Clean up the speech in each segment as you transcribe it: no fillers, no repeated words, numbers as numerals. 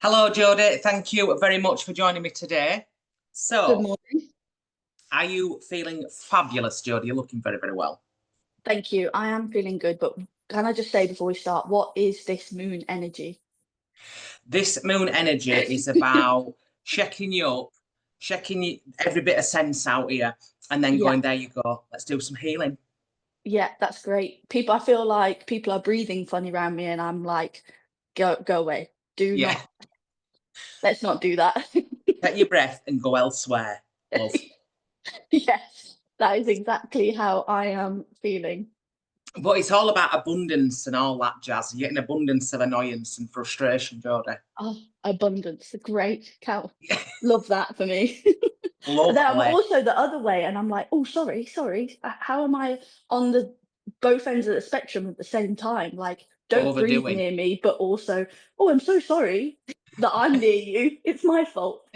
Hello, Jodie. Thank you very much for joining me today. Good So, morning. are you feeling fabulous, Jodie? You're looking very, very well. Thank you. I am feeling good, but can I just say before we start, what is this moon energy? This moon energy is about checking you up, every bit of sense out here, and then Yeah, going, there you go. Let's do some healing. yeah, that's great. I feel like people are breathing funny around me, and I'm like, go away. Do Yeah. not. Let's not do that. Take your breath and go elsewhere, love. Yes, that is exactly how I am feeling. But it's all about abundance and all that jazz. You get an abundance of annoyance and frustration, Jodie. Oh, abundance, great. Cow. Love that for me. And then I'm Lovely. also the other way, and I'm like, oh, sorry. How am I on the both ends of the spectrum at the same time? Like, don't breathe Overdoing. near me, but also, oh, I'm so sorry that I'm near you. It's my fault.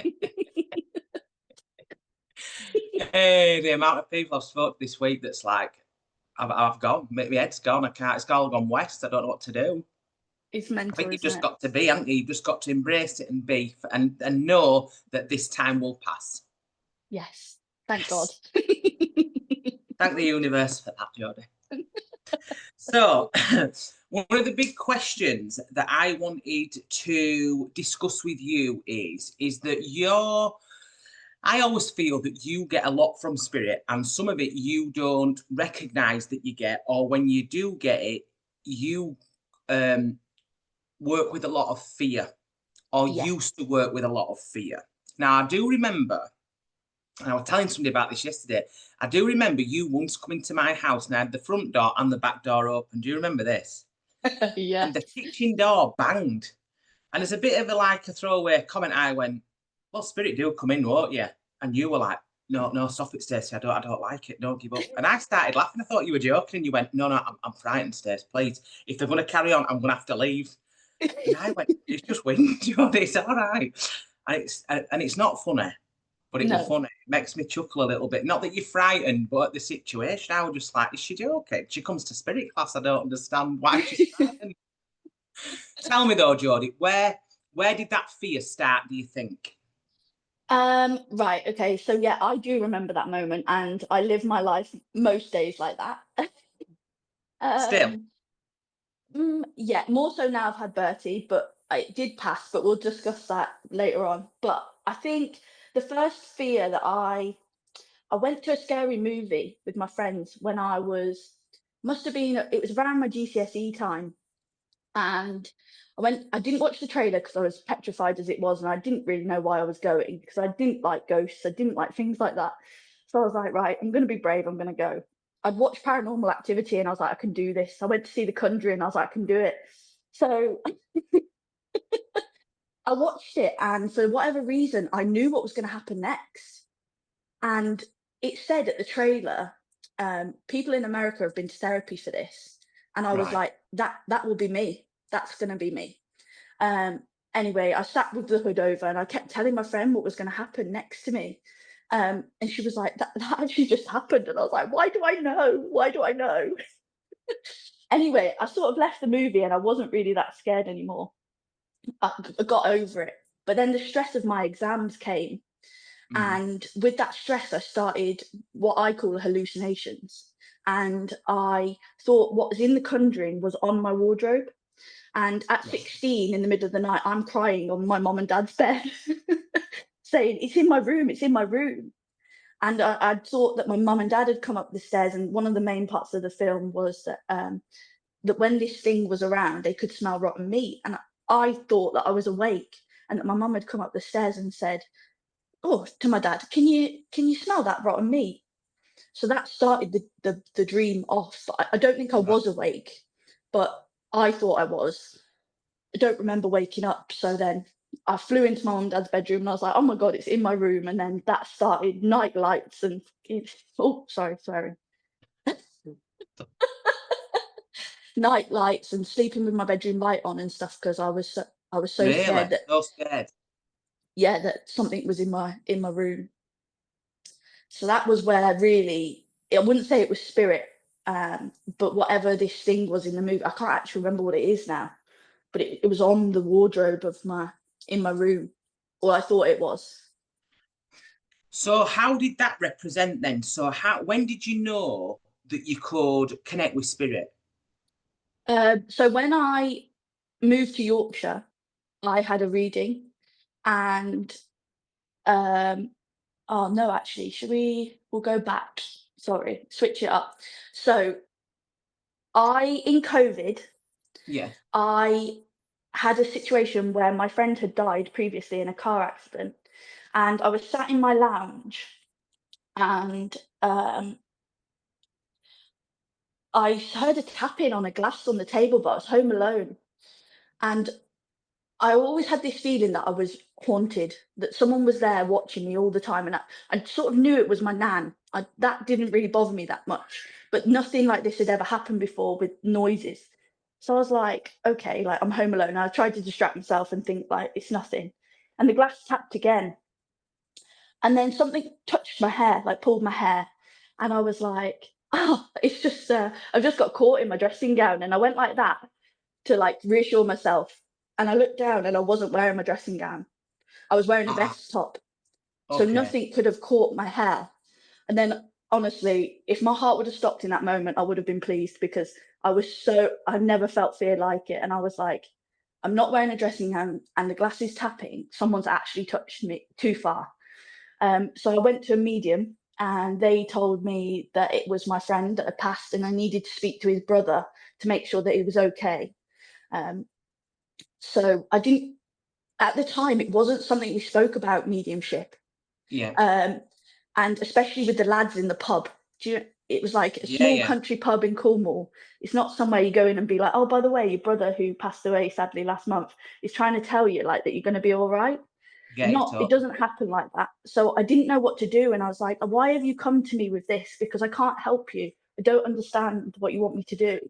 Hey, the amount of people I've spoke this week that's like, I've gone, my head's gone, I can't, it's all gone west, I don't know what to do. It's I mental, think you've isn't just it? got to be, haven't you? You've just got to embrace it and be, and know that this time will pass. Yes. Thank God. Yes. Thank the universe for that, Jodie. So, one of the big questions that I wanted to discuss with you is that I always feel that you get a lot from spirit, and some of it you don't recognize that you get, or when you do get it, you um, work with a lot of fear, or Yes. used to work with a lot of fear. Now, I do remember, and I was telling somebody about this yesterday. I do remember you once coming to my house and I had the front door and the back door open. Do you remember this? Yeah. And the kitchen door banged. And as a bit of a throwaway comment, I went, "Well, spirit do come in, won't you?" And you were like, "No, stop it, Stacey. I don't like it. Don't give up." And I started laughing. I thought you were joking. And you went, "No, I'm frightened, Stacey. Please, if they're going to carry on, I'm going to have to leave." And I went, "It's just wind, Jodie. It's all right." And it's not funny, but it was No. funny. It makes me chuckle a little bit. Not that you're frightened, but at the situation, I was just like, "Is she joking? She comes to spirit class. I don't understand why she's frightened." Tell me though, Jodie, where did that fear start, do you think? Right, okay. So yeah, I do remember that moment, and I live my life most days like that. Still. um yeah, more so now I've had Bertie, but it did pass, but we'll discuss that later on. But I think the first fear that I went to a scary movie with my friends when I was must have been it was around my GCSE time, and I didn't watch the trailer because I was petrified as it was, and I didn't really know why I was going because I didn't like ghosts, I didn't like things like that. So I was like, right, I'm gonna be brave, I'm gonna go. I'd watched Paranormal Activity and I was like, I can do this. I went to see The Conjuring and I was like, I can do it. So I watched it, and for whatever reason, I knew what was going to happen next. And it said at the trailer, people in America have been to therapy for this. And I was Right. like, that will be me. That's going to be me. Um, anyway, I sat with the hood over and I kept telling my friend what was going to happen next to me. And she was like, that actually just happened. And I was like, why do I know? Why do I know? Anyway, I sort of left the movie and I wasn't really that scared anymore. I got over it. But then the stress of my exams came. Mm. And with that stress, I started what I call hallucinations. And I thought what was in The Conjuring was on my wardrobe. And at Right. 16, in the middle of the night, I'm crying on my mom and dad's bed, saying, it's in my room, it's in my room. And I thought that my mum and dad had come up the stairs. And one of the main parts of the film was that when this thing was around, they could smell rotten meat. And I thought that I was awake and that my mum had come up the stairs and said, oh, to my dad, can you smell that rotten meat? So that started the dream off. I don't think I Right. was awake, but I thought I was. I don't remember waking up. So then I flew into my mum and dad's bedroom and I was like, oh my God, it's in my room. And then that started night lights and oh, sorry. Night lights and sleeping with my bedroom light on and stuff because I was so Really? scared that So scared. yeah, that something was in my room. So that was where really, I wouldn't say it was spirit, but whatever this thing was in the movie, I can't actually remember what it is now, but it was on the wardrobe of my in my room, or I thought it was. So how did that represent then? So when did you know that you could connect with spirit? So when I moved to Yorkshire, I had a reading, and um, oh no, actually, we'll go back. Sorry, switch it up. So in COVID, Yeah. I had a situation where my friend had died previously in a car accident, and I was sat in my lounge, and I heard a tapping on a glass on the table, but I was home alone, and I always had this feeling that I was haunted, that someone was there watching me all the time, and I sort of knew it was my nan. That didn't really bother me that much, but nothing like this had ever happened before with noises. So I was like, okay, like I'm home alone. I tried to distract myself and think like it's nothing, and the glass tapped again, and then something touched my hair, like pulled my hair, and I was like, oh, it's just I've just got caught in my dressing gown, and I went like that to like reassure myself. And I looked down and I wasn't wearing my dressing gown. I was wearing a Ah, vest top. So okay. nothing could have caught my hair. And then honestly, if my heart would have stopped in that moment, I would have been pleased, because I've never felt fear like it. And I was like, I'm not wearing a dressing gown and the glass is tapping. Someone's actually touched me too far. So I went to a medium, and they told me that it was my friend that had passed and I needed to speak to his brother to make sure that he was okay. Um, So I didn't at the time, it wasn't something we spoke about, mediumship. Yeah. Um, and especially with the lads in the pub. It was like a Yeah, small yeah. country pub in Cornwall. It's not somewhere you go in and be like, oh, by the way, your brother who passed away sadly last month is trying to tell you like that you're going to be all right. Get it It up. doesn't happen like that. So I didn't know what to do. And I was like, why have you come to me with this? Because I can't help you. I don't understand what you want me to do.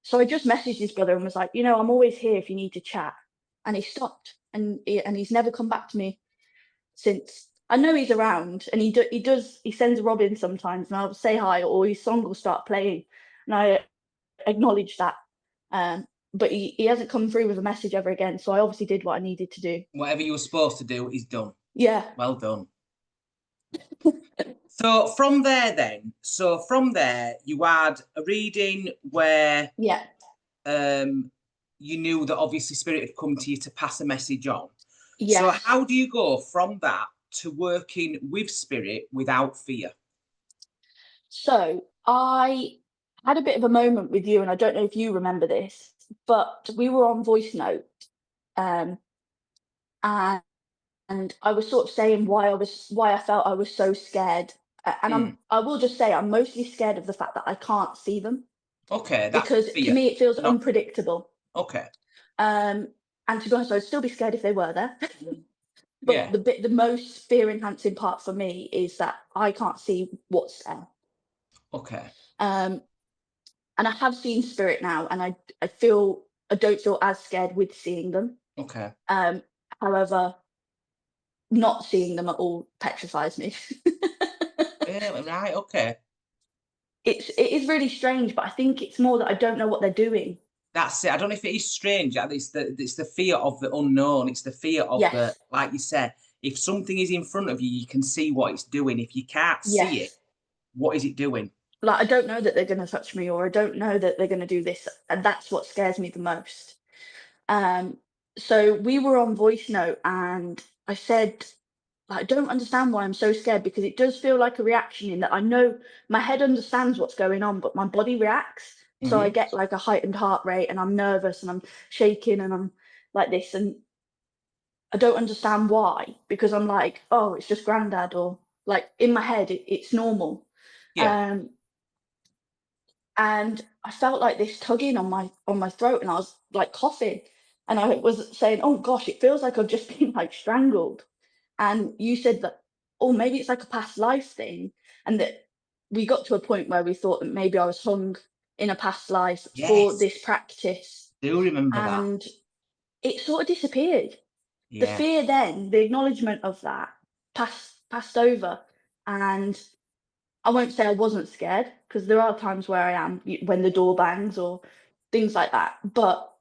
So I just messaged his brother and was like, I'm always here if you need to chat. And he stopped, and he's never come back to me since. I know he's around, and he sends Robin sometimes, and I'll say hi, or his song will start playing, and I acknowledge that. But he hasn't come through with a message ever again. So I obviously did what I needed to do. Whatever you were supposed to do is done. Yeah. Well done. So from there, you had a reading where Yeah. you knew that obviously spirit had come to you to pass a message on. So Yes. how do you go from that to working with spirit without fear? So I had a bit of a moment with you, and I don't know if you remember this, but we were on voice note, um, and I was sort of saying why I felt I was so scared. And Mm. I will just say I'm mostly scared of the fact that I can't see them, Okay, that's because to fear. me it feels Not unpredictable. okay. And to be honest, I'd still be scared if they were there. But Yeah. the most fear enhancing part for me is that I can't see what's there. Okay. Um, and I have seen spirit now, and I don't feel as scared with seeing them. Okay. However, not seeing them at all petrifies me. Yeah, right, okay. It is really strange, but I think it's more that I don't know what they're doing. That's it. I don't know if it is strange. It's the fear of the unknown. It's the fear of the, Yes, like you said, if something is in front of you, you can see what it's doing. If you can't see it, yes. what is it doing? Like I don't know that they're gonna touch me, or I don't know that they're gonna do this, and that's what scares me the most. Um, so we were on voice note, and I said, like, I don't understand why I'm so scared, because it does feel like a reaction, in that I know my head understands what's going on, but my body reacts. So I Hmm. get like a heightened heart rate, and I'm nervous, and I'm shaking, and I'm like this, and I don't understand why, because I'm like, oh, it's just granddad, or like in my head, it's normal. Yeah. Um, and I felt like this tugging on my throat, and I was like coughing, and I was saying, "Oh gosh, it feels like I've just been like strangled." And you said that, "Oh, maybe it's like a past life thing," and that we got to a point where we thought that maybe I was hung in a past life for Yes. this practice, Do remember that. and it sort of disappeared. The Yeah. fear then, the acknowledgement of that, passed over, and I won't say I wasn't scared, because there are times where I am, when the door bangs or things like that. But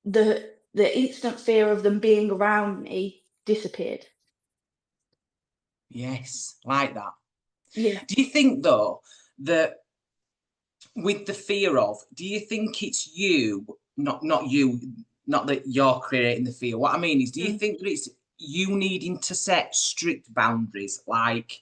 the the instant fear of them being around me disappeared. Yes, like that. Yeah. Do you think though that with the fear of, do you think it's you, not you, not that you're creating the fear? What I mean is, do you Mm. think that it's you needing to set strict boundaries, like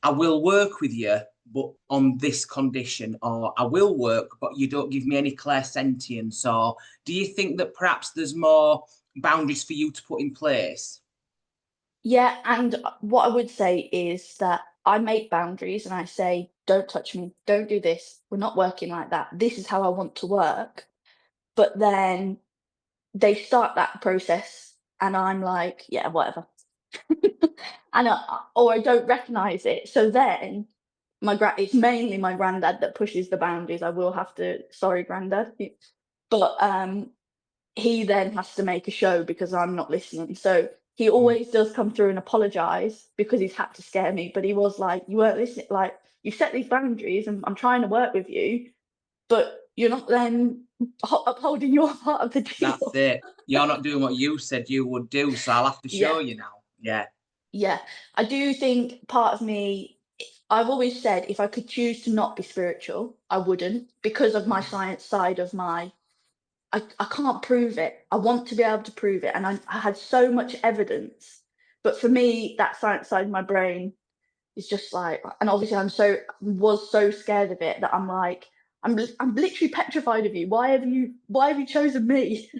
I will work with you, but on this condition, or I will work, but you don't give me any clairsentience? Or do you think that perhaps there's more boundaries for you to put in place? Yeah, and what I would say is that I make boundaries and I say, "Don't touch me, don't do this, we're not working like that. This is how I want to work." But then they start that process and I'm like, "Yeah, whatever." And or I don't recognise it. So then it's mainly my granddad that pushes the boundaries. I will have to, sorry, granddad. But he then has to make a show because I'm not listening. So he Mm. always does come through and apologise because he's had to scare me. But he was like, "You weren't listening. Like, you set these boundaries, and I'm trying to work with you, but you're not then upholding your part of the That's deal." it. You're not doing what you said you would do, so I'll have to Yeah, show you now. Yeah. yeah. I do think part of me. I've always said if I could choose to not be spiritual, I wouldn't because of my Mhm. science side of my. I can't prove it. I want to be able to prove it. And I had so much evidence. But for me, that science side of my brain is just like, and obviously was so scared of it that I'm like, I'm literally petrified of you. Why have you chosen me?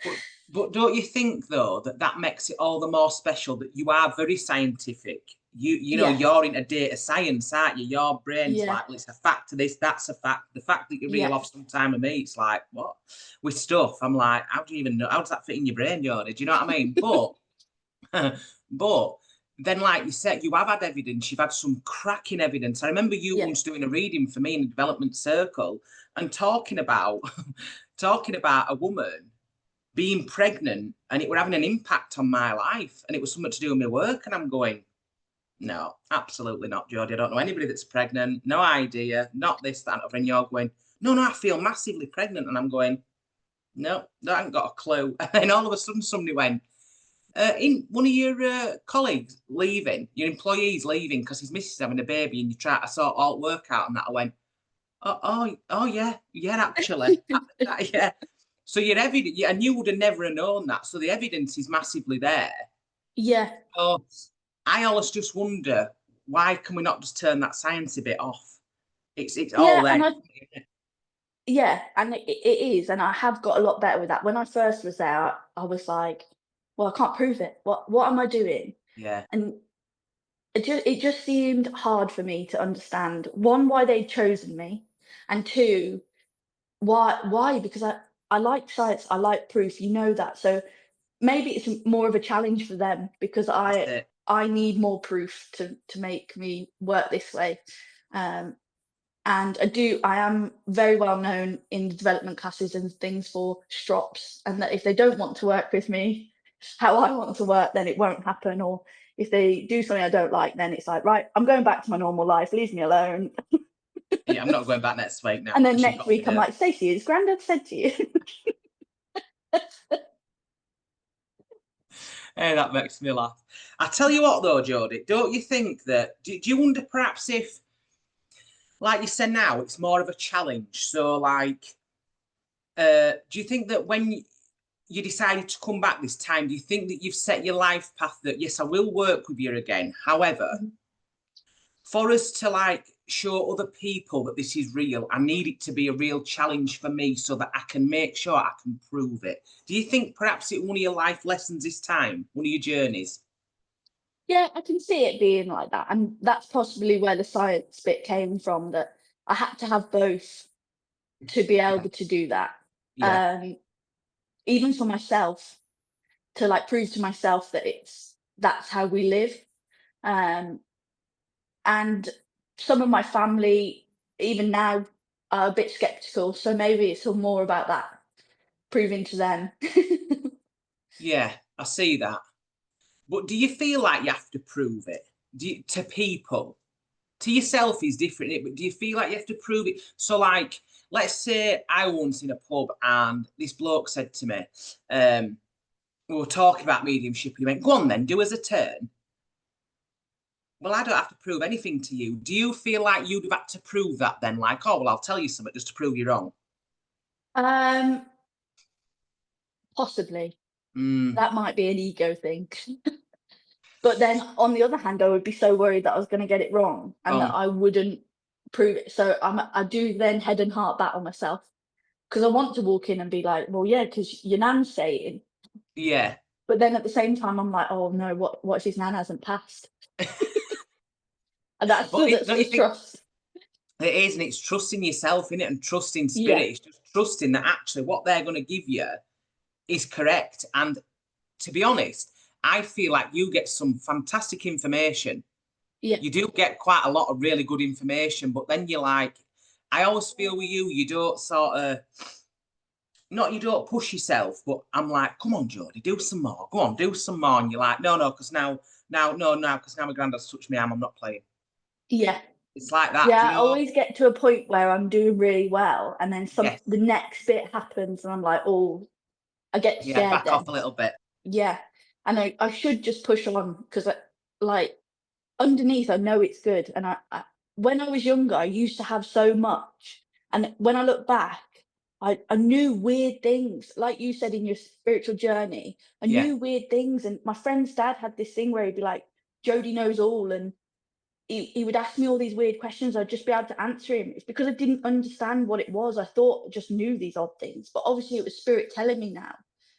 But but don't you think though that that makes it all the more special that you are very scientific? You know Yeah, you're into data science, aren't you? Your brain's yeah, like, well, it's a fact to this, that's a fact. The fact that you reel yeah, off some time with me, it's like what with stuff. I'm like, how do you even know? How does that fit in your brain, Jodie? Do you know what I mean? But but then, like you said, you have had evidence. You've had some cracking evidence. I remember you yeah, once doing a reading for me in a development circle and talking about talking about a woman being pregnant and it were having an impact on my life and it was something to do with my work. And I'm going, no, absolutely not, Jodie. I don't know anybody that's pregnant. No idea. Not this, that, and other. And you're going, no, I feel massively pregnant. And I'm going, no, I haven't got a clue. And then all of a sudden somebody went, in one of your colleagues leaving, your employees leaving because his missus is having a baby and you try to sort all work out and that. I went, oh yeah, actually, yeah. So your evidence, yeah, and you would have never have known that. So the evidence is massively there. yeah, So I always just wonder why can we not just turn that science a bit off? It's all yeah. there. Yeah, and it is, and I have got a lot better with that. When I first was there, I was like, "Well, I can't prove it. What am I doing?" Yeah, And it just seemed hard for me to understand, one, why they'd chosen me, and two, why? Because I like science, I like proof, you know that. So maybe it's more of a challenge for them because that's I it. I need more proof to make me work this way. Um, and I am very well known in the development classes and things for strops, and that if they don't want to work with me how I want to work, then it won't happen. Or if they do something I don't like, then it's like, right, I'm going back to my normal life, leave me alone. Yeah, I'm not going back next week now And then because you've next got me week I'm there. like, Stacey, has Grandad said to you? Hey, that makes me laugh. I tell you what, though, Jodie, don't you think that? Do you wonder perhaps if, like you said now, it's more of a challenge? So, like, do you think that when you decided to come back this time, do you think that you've set your life path that yes, I will work with you again? However, Mhm. for us to like show other people that this is real, I need it to be a real challenge for me so that I can make sure I can prove it. Do you think perhaps it's one of your life lessons this time, one of your journeys? Yeah, I can see it being like that. And that's possibly where the science bit came from, that I had to have both to be Yeah, able to do that. yeah, Um, Even for myself, to like prove to myself that that's how we live. Um, and some of my family, even now, are a bit skeptical. So maybe it's all more about that, proving to them. yeah. I see that. But do you feel like you have to prove it? To people? To yourself is different, but do you feel like you have to prove it? So, like, let's say I was once in a pub and this bloke said to me, we were talking about mediumship. He went, "Go on then, do us a turn." Well, I don't have to prove anything to you. Do you feel like you'd have had to prove that then? Like, oh, well, I'll tell you something just to prove you wrong. Um, Possibly. Mm, That might be an ego thing. But then on the other hand, I would be so worried that I was going to get it wrong and that wrong. I wouldn't prove it. So I do then head and heart battle myself because I want to walk in and be like, well, yeah, because your nan's saying. Yeah. But then at the same time, I'm like, oh no, what if his nan hasn't passed? And that's But still don't you it's think trust. it is? And it's trusting yourself in it and trusting spirit. Yeah, It's just trusting that actually what they're going to give you is correct. And to be honest, I feel like you get some fantastic information. yeah, You do get quite a lot of really good information, but then you're like, I always feel with you, you don't sort of, not you don't push yourself, but I'm like, come on, Jodie, do some more. Go on, do some more. And you're like, no, because because now my granddad's touched my arm, I'm not playing. yeah. It's like that, Yeah, do I you know? always get to a point where I'm doing really well, and then Yes. the next bit happens, and I'm like, oh, I get Yeah, scared back off then. a little bit. Yeah, and I should just push on because like underneath, I know it's good, and when I was younger, I used to have so much, and when I look back, I knew weird things, like you said in your spiritual journey. I Yeah, knew weird things, and my friend's dad had this thing where he'd be like, "Jodie knows all," and he would ask me all these weird questions. I'd just be able to answer him. It's because I didn't understand what it was. I thought I just knew these odd things, but obviously it was spirit telling me now.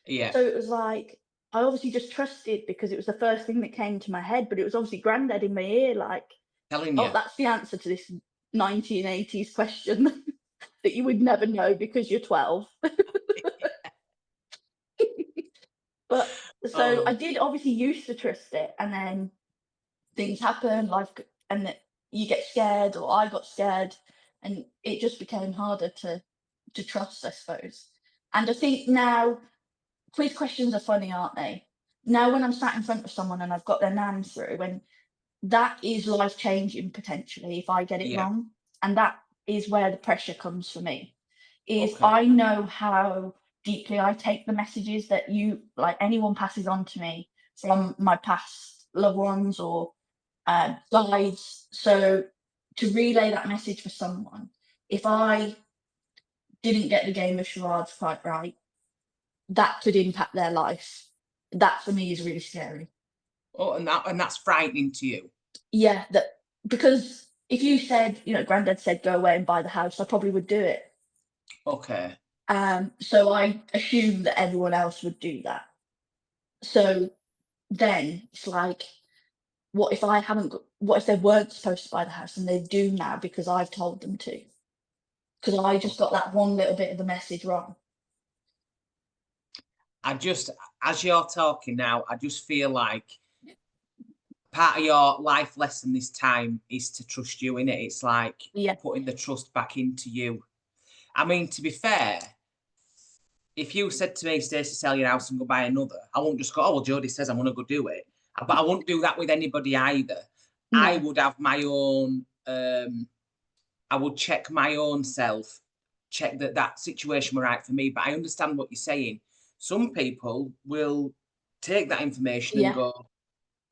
yeah, So it was like I obviously just trusted because it was the first thing that came to my head. But it was obviously granddad in my ear, like, telling oh, you. that's the answer to this 1980s question that you would never know because you're 12. But so I Oh, did obviously used to trust it, and then things happen, and that you get scared, or I got scared, and it just became harder to trust, I suppose. And I think now quiz questions are funny, aren't they? Now when I'm sat in front of someone and I've got their nan through, and that is life changing potentially if I get it yeah. wrong, and that is where the pressure comes for me. Is Okay. I know how deeply I take the messages that like anyone passes on to me from my past loved ones or guides. So to relay that message for someone, if I didn't get the game of charades quite right, that could impact their life. That for me is really scary. Oh, and that's frightening to you. Yeah, that because if you said, granddad said go away and buy the house, I probably would do it. Okay. So I assume that everyone else would do that. So then it's like, what if they weren't supposed to buy the house and they do now because I've told them to? Because I just got that one little bit of the message wrong. I just, as you're talking now, I just feel like part of your life lesson this time is to trust you in it. It's like Yeah, putting the trust back into you. I mean, to be fair, if you said to me, Stacey, sell your house and go buy another, I won't just go, oh, well, Jodie says I'm going to go do it. But I won't do that with anybody either. I no, would have my own, I would check my own self, check that situation were right for me. But I understand what you're saying. Some people will take that information and yeah, go,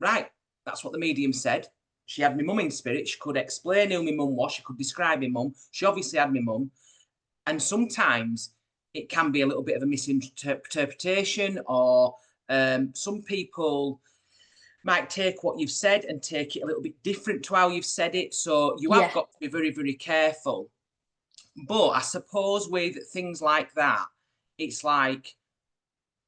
right, that's what the medium said. She had my mum in spirit. She could explain who my mum was. She could describe my mum. She obviously had my mum. And sometimes it can be a little bit of a misinterpretation, or some people might take what you've said and take it a little bit different to how you've said it. So you have yeah, got to be very, very careful. But I suppose with things like that, it's like,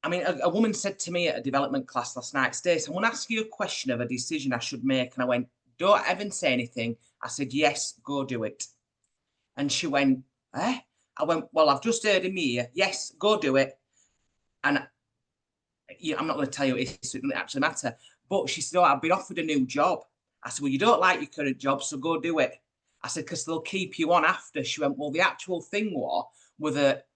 I mean, a woman said to me at a development class last night, Stacey, I want to ask you a question of a decision I should make. And I went, don't ever say anything. I said, yes, go do it. And she went, eh? I went, well, I've just heard him here. Yes, go do it. And I'm not going to tell you it, so it doesn't actually matter. But she said, oh, I've been offered a new job. I said, well, you don't like your current job, so go do it. I said, because they'll keep you on after. She went, well, the actual thing was that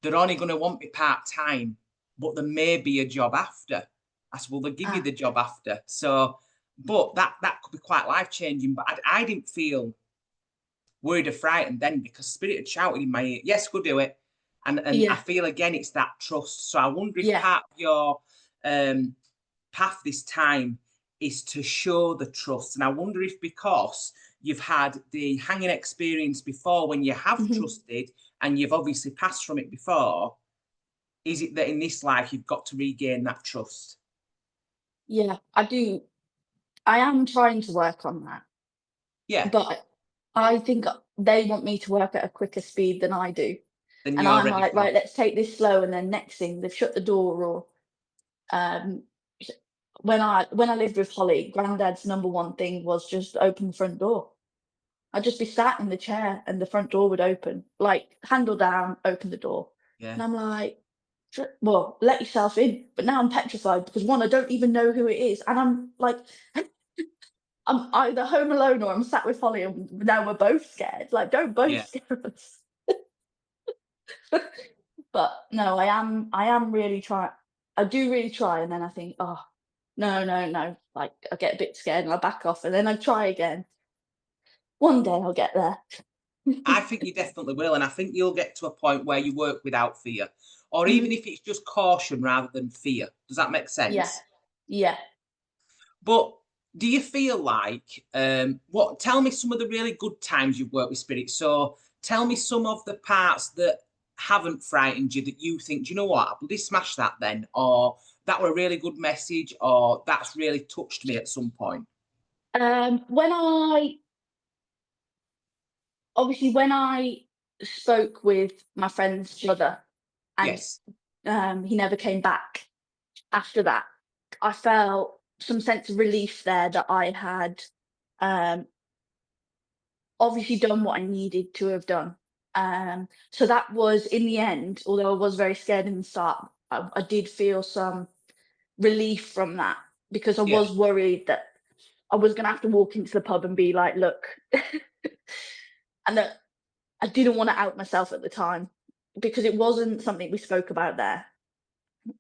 they're only going to want me part-time, but there may be a job after. I said, well, they'll give you ah, the job after. So, but that could be quite life-changing. But I didn't feel worried or frightened then, because spirit had shouted in my ear, yes, go do it. And I Yeah. feel again, it's that trust. So I wonder if Yeah. part of your path this time is to show the trust. And I wonder if, because you've had the hanging experience before when you have trusted and you've obviously passed from it before, is it that in this life you've got to regain that trust? Yeah, I do. I am trying to work on that, Yeah. but I think they want me to work at a quicker speed than I do. Then And you're I'm ready like, for. right, let's take this slow. And then next thing, they've shut the door. Or um, s- when I lived with Holly, Granddad's number one thing was just open the front door. I'd just be sat in the chair and the front door would open, like handle down, open the door. Yeah. And I'm like, well, let yourself in. But now I'm petrified because one, I don't even know who it is. And I'm like, I'm either home alone or I'm sat with Holly and now we're both scared. Like, don't both Yeah. scare us. But no, I am really trying. I do really try. And then I think, oh, no, no, no. Like, I get a bit scared and I back off and then I try again. One day I'll get there. I think you definitely will. And I think you'll get to a point where you work without fear, or even Mhm. if it's just caution rather than fear. Does that make Yeah. sense? Yeah. But do you feel like, tell me some of the really good times you've worked with spirit. So tell me some of the parts that haven't frightened you, that you think, do you know what, I bloody smashed that then, or that were a really good message, or that's really touched me at some point. When I obviously when I spoke with my friend's brother and Yes. he never came back after that, I felt some sense of relief there that I had um obviously done what I needed to have done. So that was in the end, although I was very scared in the start, I did feel some relief from that because I Yeah. was worried that I was gonna have to walk into the pub and be like, look, and that I didn't want to out myself at the time because it wasn't something we spoke about there.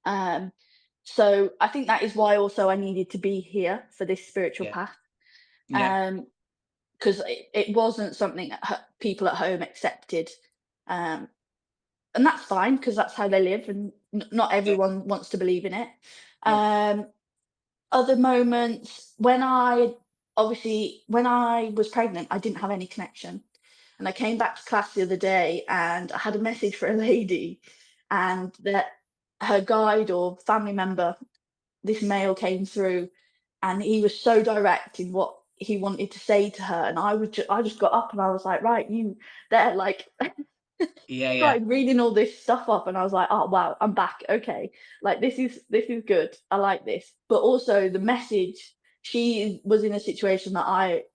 Um, so I think that is why also I needed to be here for this spiritual Yeah. path. Yeah. Because it wasn't something that people at home accepted. Um, and that's fine because that's how they live, and not Yeah. everyone wants to believe in it. No. Um, Other moments when I was pregnant, I didn't have any connection. And I came back to class the other day and I had a message for a lady, and that her guide or family member, this male came through, and he was so direct in what he wanted to say to her. And I just got up and I was like, right, you there, like Yeah. Yeah. started reading all this stuff up and I was like, oh wow, I'm back. Okay. Like this is good. I like this. But also the message, she was in a situation that I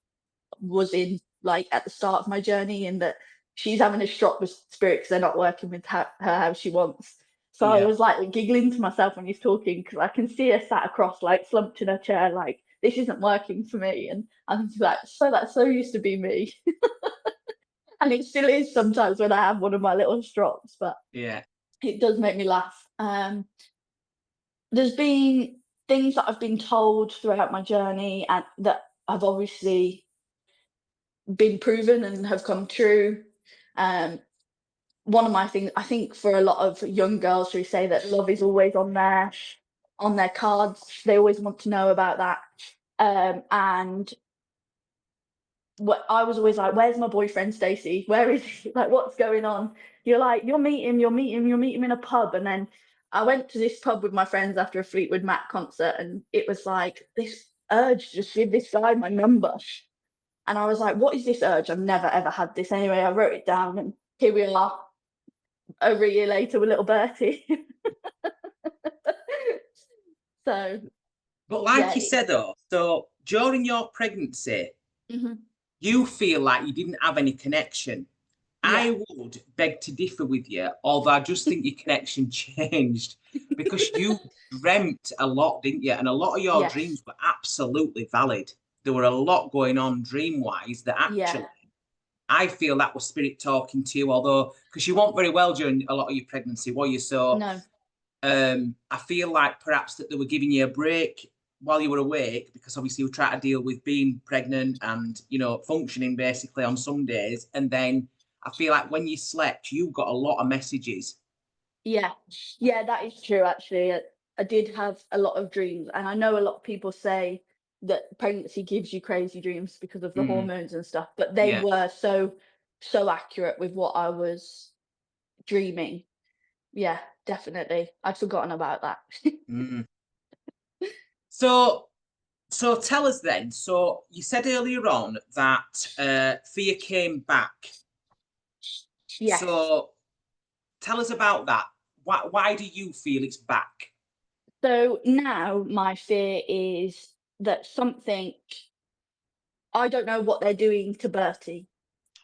was in like at the start of my journey, and that she's having a shock with spirit because they're not working with her how she wants. So I Yeah. was like giggling to myself when he's talking because I can see her sat across, like slumped in her chair, like this isn't working for me. And I'm like, so that so used to be me. And it still is sometimes when I have one of my little strokes, but Yeah. it does make me laugh. There's been things that I've been told throughout my journey and that have obviously been proven and have come true. Um, One of my things, I think, for a lot of young girls who say that love is always on their cards, they always want to know about that. And what I was always like, "Where's my boyfriend, Stacey? Where is he? Like, what's going on?" You're like, you'll meet him in a pub, and then I went to this pub with my friends after a Fleetwood Mac concert, and it was like this urge to just give this guy my number. And I was like, what is this urge? I've never ever had this. Anyway, I wrote it down and here we are over a year later with little Bertie. So But like yeah. you said, though, so during your pregnancy, Mhm. you feel like you didn't have any connection. Yeah. I would beg to differ with you, although I just think your connection changed because you dreamt a lot, didn't you? And a lot of your Yes. dreams were absolutely valid. There were a lot going on dream wise that Yeah. actually I feel that was spirit talking to you, although because you weren't very well during a lot of your pregnancy, were you? So No. I feel like perhaps that they were giving you a break while you were awake, because obviously you try to deal with being pregnant and, you know, functioning basically on some days. And then I feel like when you slept, you got a lot of messages. Yeah, yeah, that is true. Actually, I did have a lot of dreams, and I know a lot of people say that pregnancy gives you crazy dreams because of the Mm, hormones and stuff, but they yeah. were so accurate with what I was dreaming. Yeah, definitely. I'd forgotten about that. Mm. So, so tell us then. So you said earlier on that fear came back. Yes. So tell us about that. Why do you feel it's back? So now my fear is that something, I don't know what they're doing to Bertie.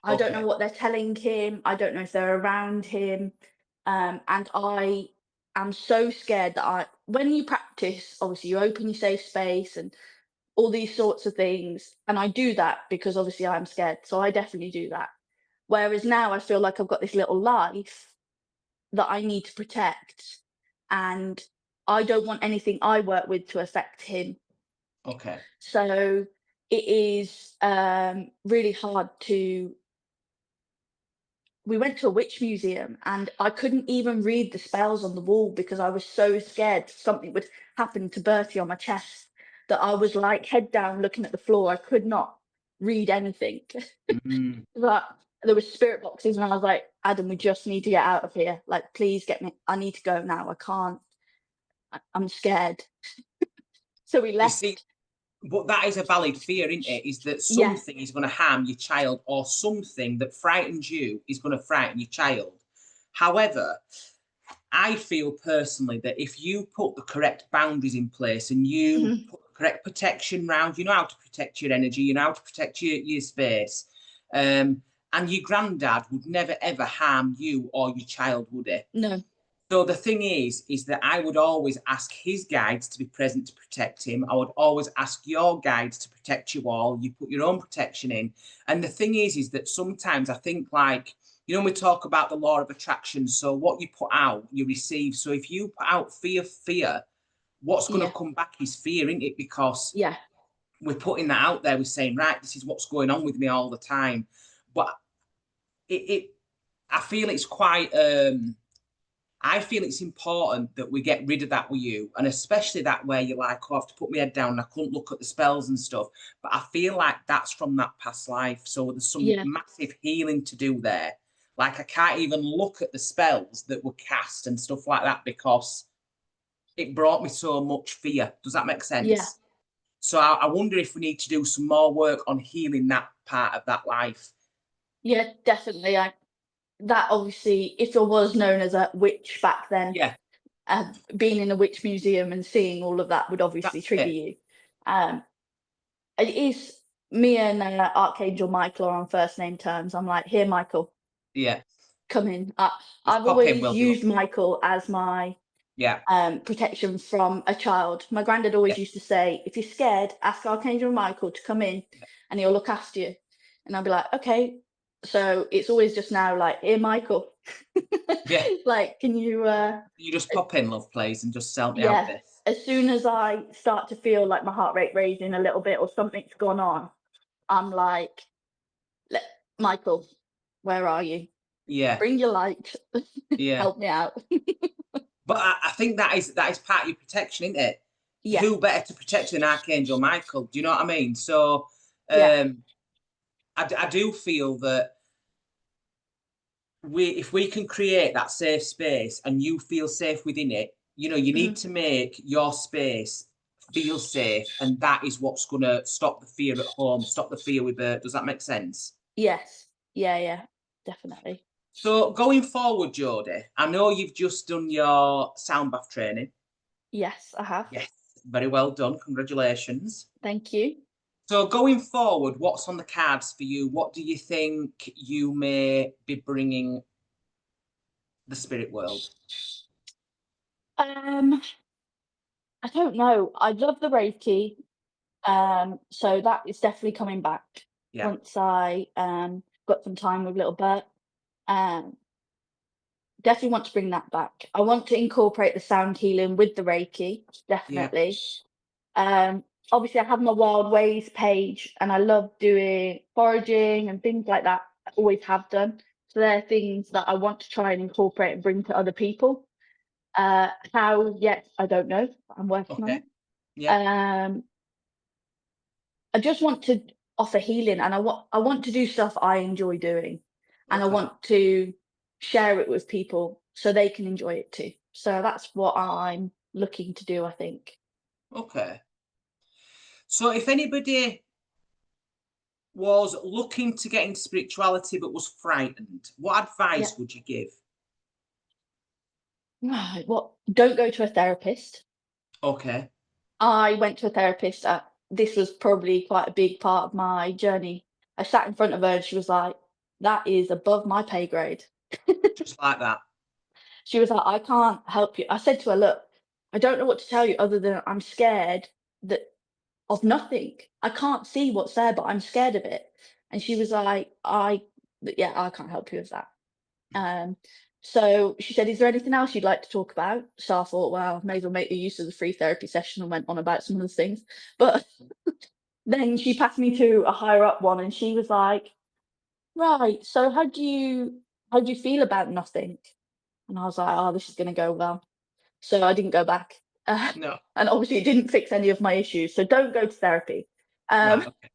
I don't know Okay. what they're telling him. I don't know if they're around him. And I am so scared that when you practice, obviously you open your safe space and all these sorts of things. And I do that because obviously I'm scared. So I definitely do that. Whereas now I feel like I've got this little life that I need to protect. And I don't want anything I work with to affect him. Okay. So it is really hard to. We went to a witch museum and I couldn't even read the spells on the wall because I was so scared something would happen to Bertie on my chest that I was like head down looking at the floor. I could not read anything. Mm. But there were spirit boxes and I was like, Adam, we just need to get out of here. Like, please get me. I need to go now. I can't. I'm scared. So we You see, left. but that is a valid fear, isn't it? Is that Yeah. something is going to harm your child, or something that frightens you is going to frighten your child. However, I feel personally that if you put the correct boundaries in place and you Mhm. put the correct protection round, you know how to protect your energy, you know how to protect your space. And your granddad would never ever harm you or your child, would he? No. So the thing is that I would always ask his guides to be present to protect him. I would always ask your guides to protect you all. You put your own protection in. And the thing is that sometimes I think like, you know, we talk about the law of attraction. So what you put out, you receive. So if you put out fear, what's going Yeah. to come back is fear, isn't it? Because Yeah. we're putting that out there. We're saying, right, this is what's going on with me all the time. But it I feel it's quite I feel it's important that we get rid of that with you, and especially that where you're like, oh, I have to put my head down and I couldn't look at the spells and stuff. But I feel like that's from that past life. So there's some Yeah. massive healing to do there. Like I can't even look at the spells that were cast and stuff like that because it brought me so much fear. Does that make Yeah. sense? So I wonder if we need to do some more work on healing that part of that life. Yeah, definitely. That obviously, if I was known as a witch back then, Yeah, being in a witch museum and seeing all of that would obviously that's trigger it. you. Um, it is me and Archangel Michael are on first name terms. I'm like, here, Michael, Yeah. come in. Just I've pop in, always will you? used Michael as my Yeah. protection from a child. My granddad Yeah. always used to say, if you're scared, ask Archangel Michael to come in and he'll look after you. And I'll be like, okay. So it's always just now like, here, Michael. Yeah. Like, can you, You just pop in, love, please, and just help me out yeah, with this. as soon as I start to feel like my heart rate raising a little bit or something's gone on, I'm like, "Le- Michael, where are you? Yeah. Bring your light. Yeah. Help me out." But I think that is part of your protection, isn't it? Yeah, Who better to protect you than Archangel Michael? Do you know what I mean? So yeah, um, I do feel that if we can create that safe space and you feel safe within it, you know, you need mhm, to make your space feel safe, and that is what's going to stop the fear at home, stop the fear with birth. Does that make sense? yes, yeah, yeah, definitely. So going forward, Jodie, I know you've just done your sound bath training. Yes, I have. Yes, very well done. Congratulations. Thank you. So going forward, what's on the cards for you? What do you think you may be bringing the spirit world? Um, I don't know. I love the Reiki. So that is definitely coming back Yeah, once I got some time with little Bert. Um, Definitely want to bring that back. I want to incorporate the sound healing with the Reiki, yeah, definitely. Obviously, I have my Wild Ways page, and I love doing foraging and things like that. I always have done. So they're things that I want to try and incorporate and bring to other people. How yet, I don't know. I'm working on Okay. it. Yeah. I just want to offer healing, and I want to do stuff I enjoy doing, and I Okay. want to share it with people so they can enjoy it too. So that's what I'm looking to do, I think. Okay. So if anybody was looking to get into spirituality but was frightened, what Yeah. advice would you give? Right. Well, don't go to a therapist. Okay. I went to a therapist. This was probably quite a big part of my journey. I sat in front of her and she was like, "That is above my pay grade." Just like that. She was like, "I can't help you." I said to her, "Look, I don't know what to tell you other than I'm scared that of nothing. I can't see what's there, but I'm scared of it." And she was like, yeah, I can't help you with that." Um, so she said, "Is there anything else you'd like to talk about?" So I thought, well, may as well make the use of the free therapy session, and went on about some of the things. But then she passed me to a higher up one, and she was like, "Right, so how do you feel about nothing?" And I was like, "Oh, this is gonna go well." So I didn't go back. Uh, No. and obviously it didn't fix any of my issues. So don't go to therapy. Right. Um, Okay.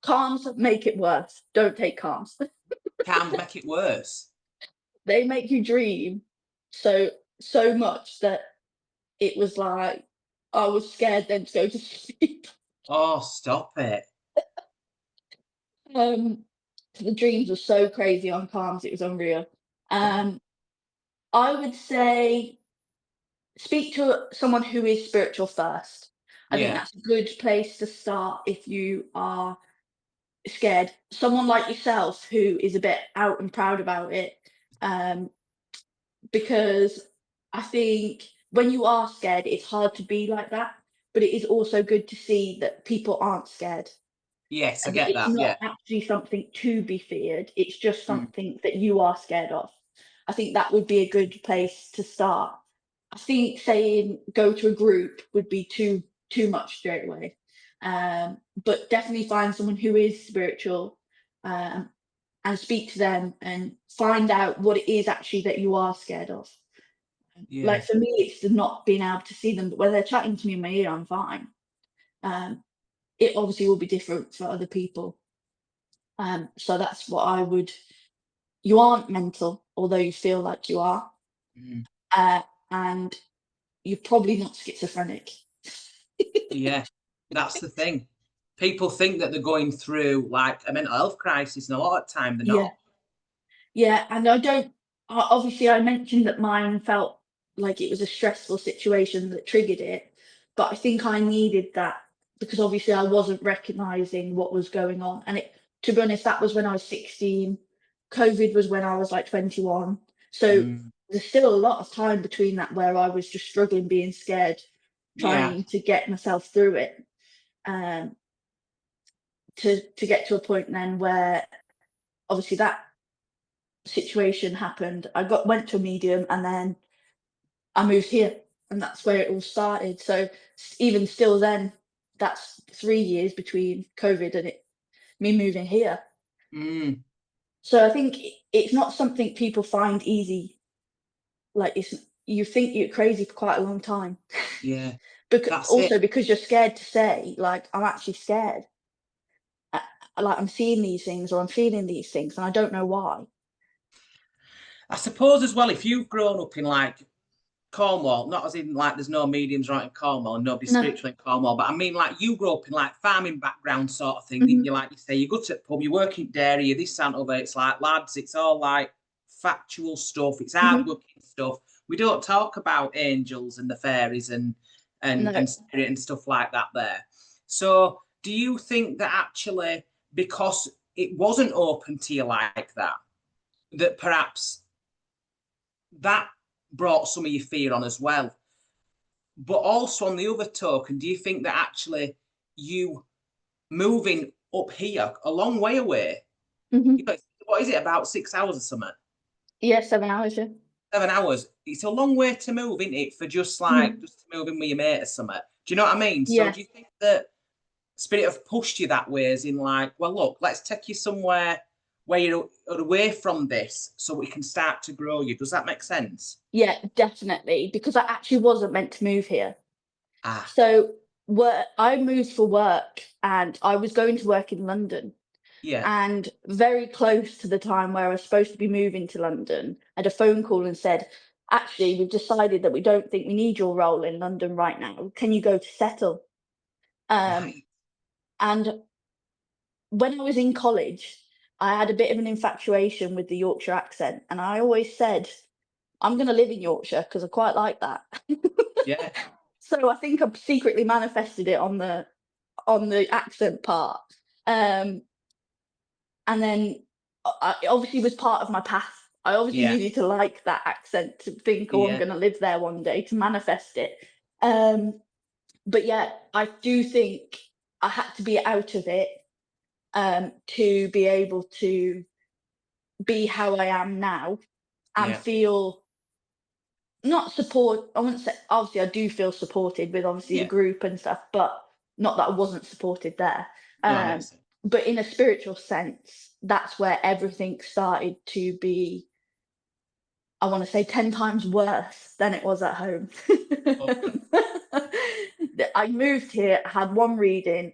calms make it worse. Don't take calms. Calms make it worse. They make you dream so much that it was like I was scared then to go to sleep. Oh, stop it. Um, the dreams were so crazy on calms, it was unreal. Oh, Um, I would say speak to someone who is spiritual first. I think yeah. that's a good place to start if you are scared. Someone like yourself who is a bit out and proud about it, um, because I think when you are scared, it's hard to be like that. But it is also good to see that people aren't scared Yes, I and that get it's that. Yeah. not actually something to be feared. It's just Mm, something that you are scared of. I think that would be a good place to start. I think saying go to a group would be too much straight away. But definitely find someone who is spiritual, um, and speak to them and find out what it is actually that you are scared of. yeah. Like for me, it's the not being able to see them, but when they're chatting to me in my ear, I'm fine. Um, it obviously will be different for other people. So that's what I would. You aren't mental, although you feel like you are, Mm, uh, and you're probably not schizophrenic. yeah. That's the thing. People think that they're going through like a mental health crisis, and a lot of time they're Yeah, not. yeah, and I don't. Obviously, I mentioned that mine felt like it was a stressful situation that triggered it, but I think I needed that because obviously I wasn't recognizing what was going on, and to be honest, that was when I was 16. COVID was when I was like 21. So Mm, there's still a lot of time between that where I was just struggling, being scared, yeah. trying to get myself through it. Um, to get to a point then where obviously that situation happened. I went to a medium, and then I moved here, and that's where it all started. So even still, then that's 3 years between COVID and me moving here. Mm, So I think it's not something people find easy. Like you think you're crazy for quite a long time. yeah. Because That's it. also because you're scared to say like I'm actually scared. Uh, like I'm seeing these things or I'm feeling these things and I don't know why. I suppose as well, if you've grown up in like Cornwall, not as in like there's no mediums right in Cornwall and nobody No. spiritual in Cornwall, but I mean like you grew up in like farming background sort of thing, didn't Hmm. you? Like you say, you go to the pub, you work in dairy, you this and other. It's like lads, it's all like factual stuff, it's hard Hmm. working stuff. We don't talk about angels and the fairies and No. spirit and stuff like that there. So do you think that actually because it wasn't open to you like that, that perhaps that brought some of your fear on as well? But also on the other token, do you think that actually you moving up here a long way away, Hmm. you know, what is it, about 6 hours or something? Yeah, 7 hours. Yeah. 7 hours. It's a long way to move, isn't it? For just Mm. just to move in with your mate or something. Do you know what I mean? So Yeah. do you think that Spirit have pushed you that way, as in like, well, look, let's take you somewhere where you're away from this so we can start to grow you. Does that make sense? Yeah, definitely, because I actually wasn't meant to move here. Ah, So, I moved for work, and I was going to work in London. yeah. And very close to the time where I was supposed to be moving to London, I had a phone call and said, "Actually, we've decided that we don't think we need your role in London right now. Can you go to settle?" Um, Right. and when I was in college, I had a bit of an infatuation with the Yorkshire accent, and I always said, "I'm going to live in Yorkshire because I quite like that." Yeah. So I think I've secretly manifested it on the accent part. Um, And then it obviously was part of my path. I obviously Yeah. needed to like that accent to think, "Oh, I'm Yeah. gonna live there one day," to manifest it. Um, but yeah, I do think I had to be out of it, to be able to be how I am now and Yeah. feel not support I wouldn't say obviously I do feel supported with obviously the Yeah. group and stuff, but not that I wasn't supported there. No, that makes Um, sense. but in a spiritual sense, that's where everything started to be, I want to say, 10 times worse than it was at home. Okay. I moved here, had one reading,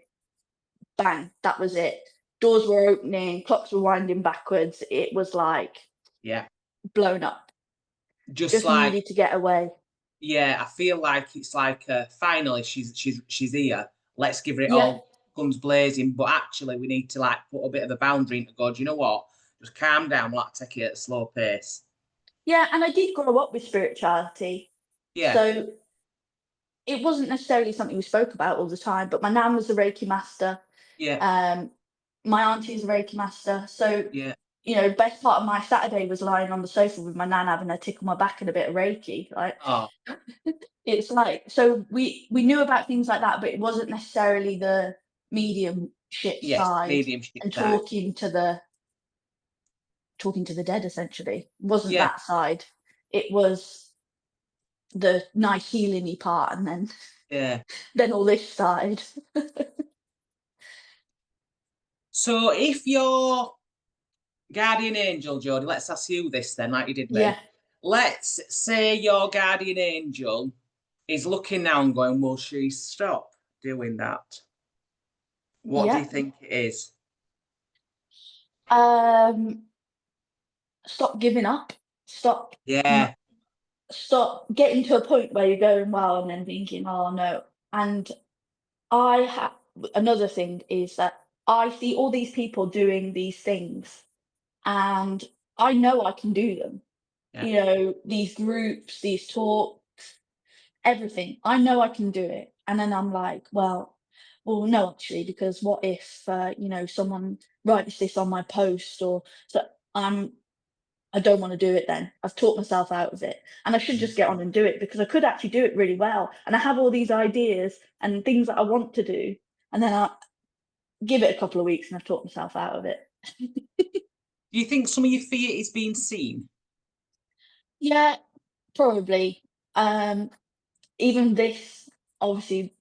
bang, that was it. Doors were opening, clocks were winding backwards. It was like Yeah. blown up. Just Just like, needed to get away. yeah, I feel like it's like finally she's here. Let's give it Yeah. all guns blazing. But actually we need to like put a bit of a boundary into God. You know what? Just calm down, like take it at a slow pace. Yeah, and I did grow up with spirituality. Yeah. So it wasn't necessarily something we spoke about all the time, but my nan was a Reiki master. Yeah. Um, my auntie is a Reiki master. So, Yeah. best part of my Saturday was lying on the sofa with my nan having her tickle my back and a bit of Reiki. Like Oh, it's like so we knew about things like that, but it wasn't necessarily the mediumship yes, side mediumship and type. talking to the dead essentially. It wasn't Yeah. that side. It was the nice healing part, and then Yeah. then all this started. So if your guardian angel, Jodie, let's ask you this then, like you did Yeah, me. Let's say your guardian angel is looking now and going, will she stop doing that? What do you yeah. think it is? Um, stop giving up. Stop Yeah. not stop getting to a point where you're going well and then thinking, "Oh no." And I have another thing is that I see all these people doing these things, and I know I can do them. Yeah. These groups, these talks, everything. I know I can do it. And then I'm like, well, no, actually, because what if, someone writes this on my post or so I'm, I don't want to do it then. I've talked myself out of it. And I should just get Mm. on and do it because I could actually do it really well. And I have all these ideas and things that I want to do. And then I give it a couple of weeks and I've talked myself out of it. Do you think some of your fear is being seen? Yeah, probably. Um, Even this, obviously,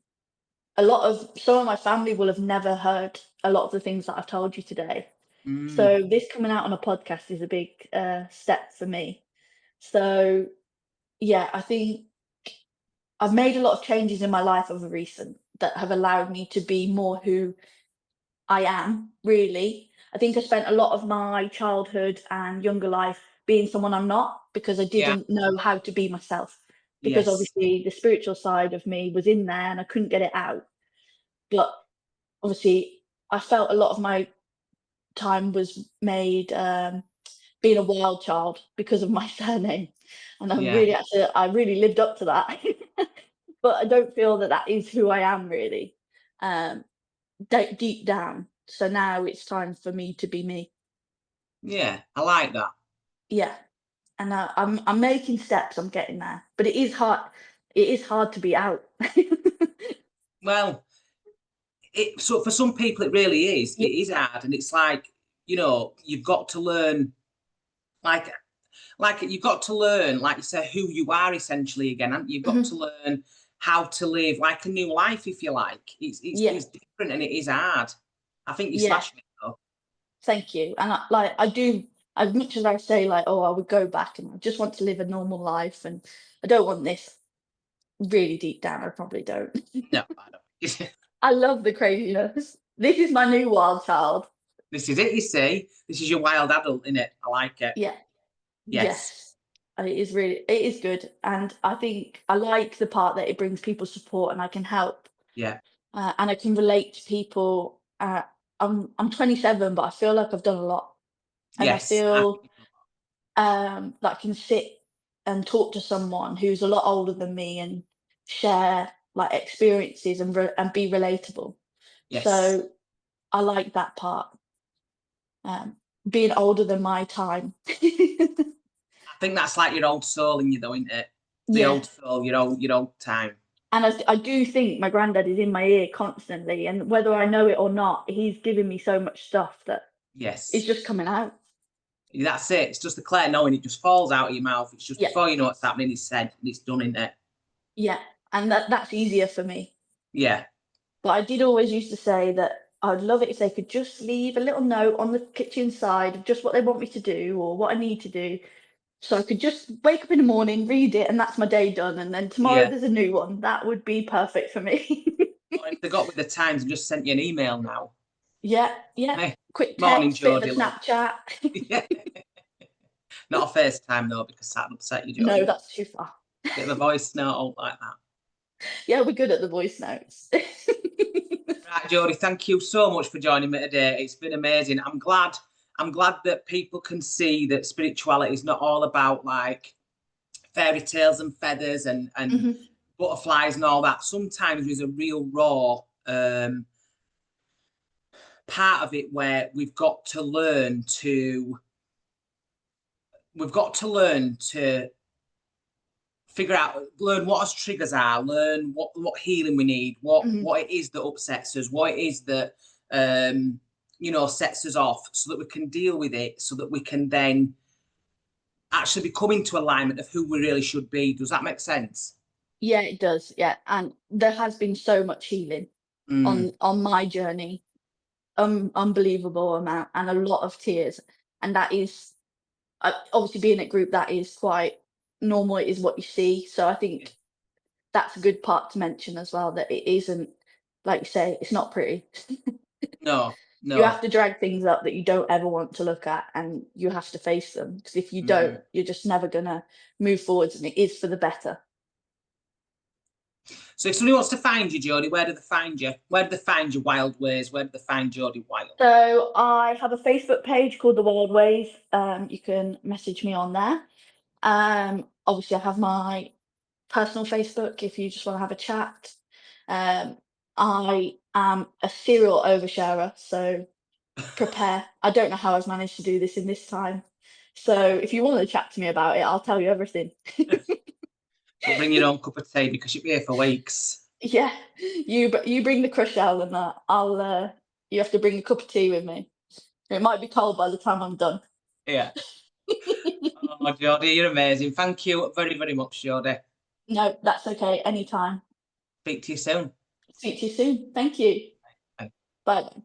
some of my family will have never heard a lot of the things that I've told you today. Mm. So this coming out on a podcast is a big step for me. So yeah, I think I've made a lot of changes in my life over recent that have allowed me to be more who I am, really. I think I spent a lot of my childhood and younger life being someone I'm not because I Yeah. didn't know how to be myself. Because Yes. obviously the spiritual side of me was in there and I couldn't get it out. But obviously, I felt a lot of my time was made being a wild child because of my surname, and Yeah. I really lived up to that. But I don't feel that that is who I am really, um, deep down. So now it's time for me to be me. Yeah. I like that. Yeah, and I'm making steps. I'm getting there, but it is hard. It is hard to be out. Well, so for some people it really is. It Yeah, is hard, and it's like, you've got to learn. Like like you've got to learn, like you say, who you are essentially again, and you've got to learn how to live like a new life, if you like. Yeah, It's different and it is hard. I think you're yeah. smashing it though. Thank you. And I do, as much as I say like, oh, I would go back and I just want to live a normal life, and I don't want this. Really deep down, I probably don't. No, I don't. I love the craziness. This is my new wild child. This is it, you see. This is your wild adult, innit? I like it. Yeah. Yes. Yes. And it is good. And I think I like the part that it brings people support and I can help. Yeah. And I can relate to people. I'm 27, but I feel like I've done a lot. And I Yes. feel that I can sit and talk to someone who's a lot older than me and share like experiences and be relatable. Yes. So I like that part. Um, Being older than my time. I think that's like your old soul in you though, isn't it? The Yeah. old soul, your old time. And I do think my granddad is in my ear constantly, and whether I know it or not, he's giving me so much stuff that is Yes. just coming out. That's it. It's just the clear knowing, it just falls out of your mouth. It's just Yeah, before you know what's happening, it's said and it's done, isn't it? yeah, and that's easier for me. Yeah. But I did always used to say that I'd love it if they could just leave a little note on the kitchen side of just what they want me to do or what I need to do. So I could just wake up in the morning, read it, and that's my day done. And then tomorrow Yeah. there's a new one. That would be perfect for me. Or if they got with the times and just sent you an email now. Yeah, yeah. Hey, Quick morning, text, bit of a Jodie, love. Snapchat. Yeah. Not a FaceTime though, because that'd upset you, No, Jodie. that's too far. Bit of a voice note like that. Yeah, we're good at the voice notes. Right, Jodie, thank you so much for joining me today. It's been amazing. I'm glad that people can see that spirituality is not all about like fairy tales and feathers and Mhm. butterflies and all that. Sometimes there's a real raw part of it where we've got to learn to learn what our triggers are, learn what healing we need, Mhm. what it is that upsets us, what it is that sets us off, so that we can deal with it, so that we can then actually become into alignment of who we really should be. Does that make sense? Yeah, it does. Yeah, and there has been so much healing Mm, on my journey. Unbelievable amount and a lot of tears. And that is obviously being at group, that is quite normal. It is what you see. So I yeah. think that's a good part to mention as well, that it isn't, like you say, it's not pretty. No, You have no. to drag things up that you don't ever want to look at, and you have to face them, because if you don't, Mm. you're just never gonna move forwards, and it is for the better. So if somebody wants to find you, Jodie, where do they find you? Where do they find your wild ways? Where do they find Jodie Wild? So I have a Facebook page called The Wild Ways. You can message me on there. Obviously, I have my personal Facebook if you just want to have a chat. Um, I am a serial oversharer, so prepare. I don't know how I've managed to do this in this time. So if you want to chat to me about it, I'll tell you everything. But bring your own cup of tea, because you'll be here for weeks. Yeah, you bring the crush out, and I'll you have to bring a cup of tea with me. It might be cold by the time I'm done. Yeah. Oh, Jodie, you're amazing. Thank you very, very much, Jodie. No, that's okay. Anytime. Speak to you soon. Speak to you soon. Thank you. Bye. Bye.